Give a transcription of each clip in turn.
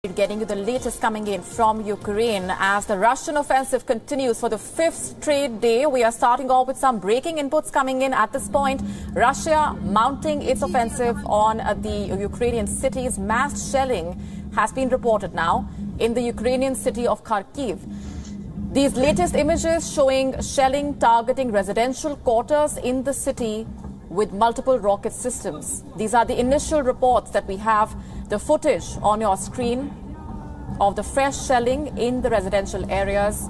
Getting you the latest coming in from Ukraine as the Russian offensive continues for the fifth straight day. We are starting off with some breaking inputs coming in at this point. Russia mounting its offensive on the Ukrainian cities. Mass shelling has been reported now in the Ukrainian city of Kharkiv. These latest images showing shelling targeting residential quarters in the city with multiple rocket systems. These are the initial reports that we have. The footage on your screen of the fresh shelling in the residential areas.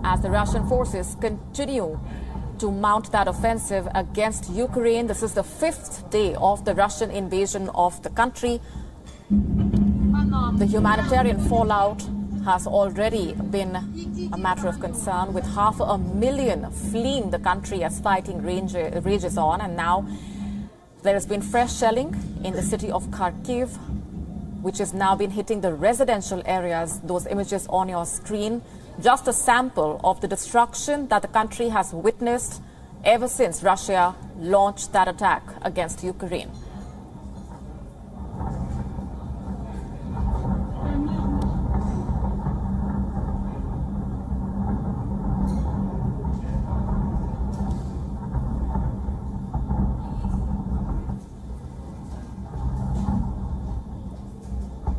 As the Russian forces continue to mount that offensive against Ukraine, this is the fifth day of the Russian invasion of the country. The humanitarian fallout has already been a matter of concern, with 500,000 fleeing the country as fighting rages on. And now there has been fresh shelling in the city of Kharkiv, which has now been hitting the residential areas. Those images on your screen, just a sample of the destruction that the country has witnessed ever since Russia launched that attack against Ukraine.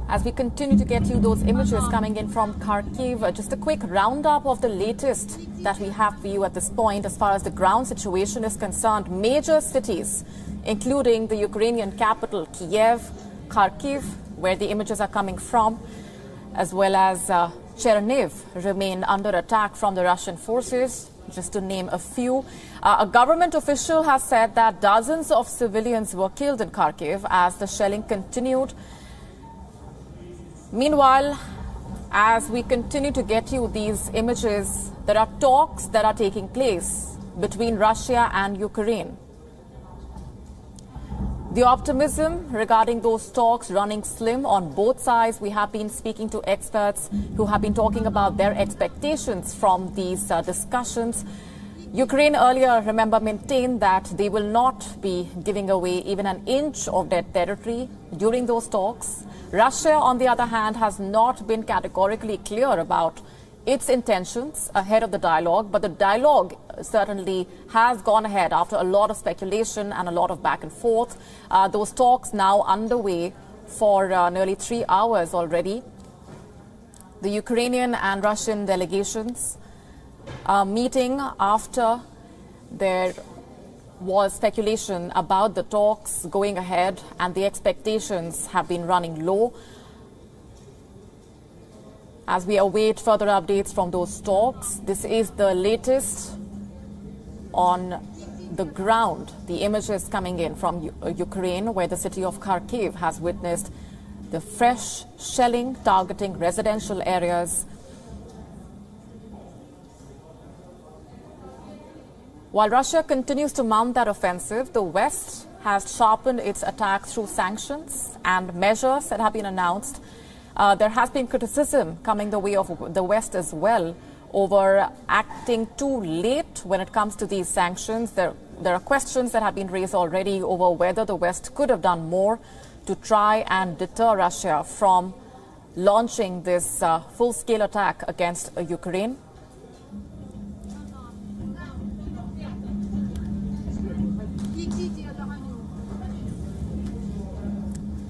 As we continue to get you those images coming in from Kharkiv, just a quick roundup of the latest that we have for you at this point as far as the ground situation is concerned. Major cities, including the Ukrainian capital, Kiev, Kharkiv, where the images are coming from, as well as Chernihiv, remain under attack from the Russian forces, just to name a few. A government official has said that dozens of civilians were killed in Kharkiv as the shelling continued. Meanwhile, as we continue to get you these images, there are talks that are taking place between Russia and Ukraine. The optimism regarding those talks running slim on both sides. We have been speaking to experts who have been talking about their expectations from these discussions. Ukraine earlier, remember, maintained that they will not be giving away even an inch of their territory during those talks. Russia, on the other hand, has not been categorically clear about its intentions ahead of the dialogue, but the dialogue certainly has gone ahead after a lot of speculation and a lot of back and forth. Those talks now underway for nearly 3 hours already. The Ukrainian and Russian delegations meeting after there was speculation about the talks going ahead, and the expectations have been running low. As we await further updates from those talks, this is the latest on the ground. The images coming in from Ukraine, where the city of Kharkiv has witnessed the fresh shelling targeting residential areas. While Russia continues to mount that offensive, the West has sharpened its attack through sanctions and measures that have been announced. There has been criticism coming the way of the West as well over acting too late when it comes to these sanctions. There are questions that have been raised already over whether the West could have done more to try and deter Russia from launching this full-scale attack against Ukraine.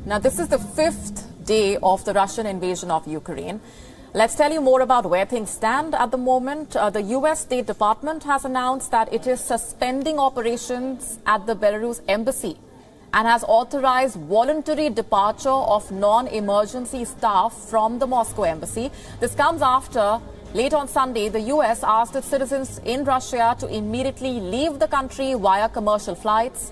Now, this is the fifth day of the Russian invasion of Ukraine. Let's tell you more about where things stand at the moment. The U.S. State Department has announced that it is suspending operations at the Belarus embassy and has authorized voluntary departure of non-emergency staff from the Moscow embassy. This comes after, late on Sunday, the U.S. asked its citizens in Russia to immediately leave the country via commercial flights.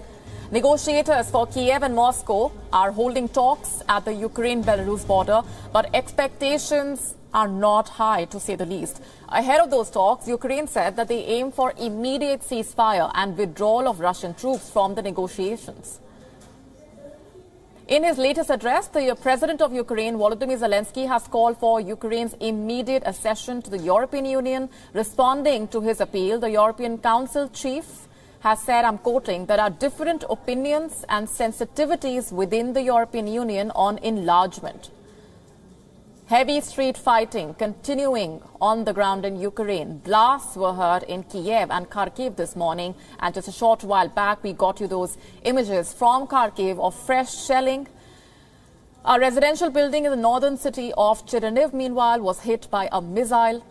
Negotiators for Kiev and Moscow are holding talks at the Ukraine-Belarus border, but expectations are not high, to say the least. Ahead of those talks, Ukraine said that they aim for immediate ceasefire and withdrawal of Russian troops from the negotiations. In his latest address, the President of Ukraine, Volodymyr Zelensky, has called for Ukraine's immediate accession to the European Union. Responding to his appeal, the European Council chief has said, I'm quoting, there are different opinions and sensitivities within the European Union on enlargement. Heavy street fighting continuing on the ground in Ukraine. Blasts were heard in Kiev and Kharkiv this morning. And just a short while back, we got you those images from Kharkiv of fresh shelling. A residential building in the northern city of Chernihiv, meanwhile, was hit by a missile.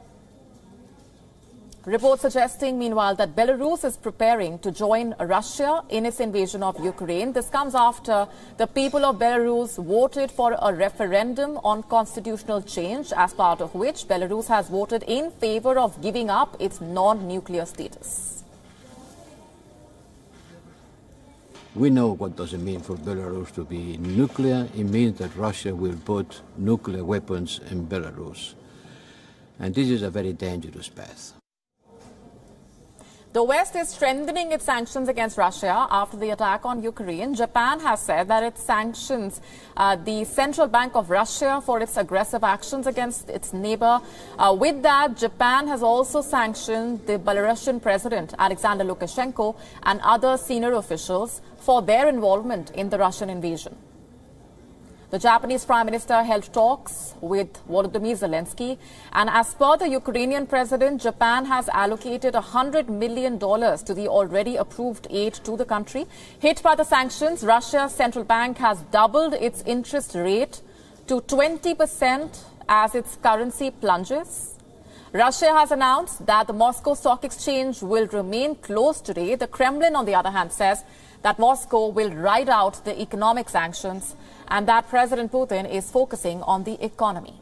Reports suggesting, meanwhile, that Belarus is preparing to join Russia in its invasion of Ukraine. This comes after the people of Belarus voted for a referendum on constitutional change, as part of which Belarus has voted in favor of giving up its non-nuclear status. We know what does it mean for Belarus to be nuclear. It means that Russia will put nuclear weapons in Belarus. And this is a very dangerous path. The West is strengthening its sanctions against Russia after the attack on Ukraine. Japan has said that it sanctions the Central Bank of Russia for its aggressive actions against its neighbor. With that, Japan has also sanctioned the Belarusian President, Alexander Lukashenko, and other senior officials for their involvement in the Russian invasion. The Japanese Prime Minister held talks with Volodymyr Zelensky, and as per the Ukrainian president, Japan has allocated $100 million to the already approved aid to the country. Hit by the sanctions, Russia's central bank has doubled its interest rate to 20% as its currency plunges. Russia has announced that the Moscow Stock Exchange will remain closed today. The Kremlin, on the other hand, says that Moscow will ride out the economic sanctions and that President Putin is focusing on the economy.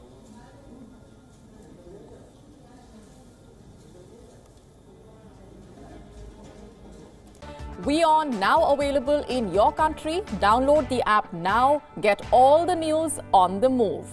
WION now available in your country. Download the app now. Get all the news on the move.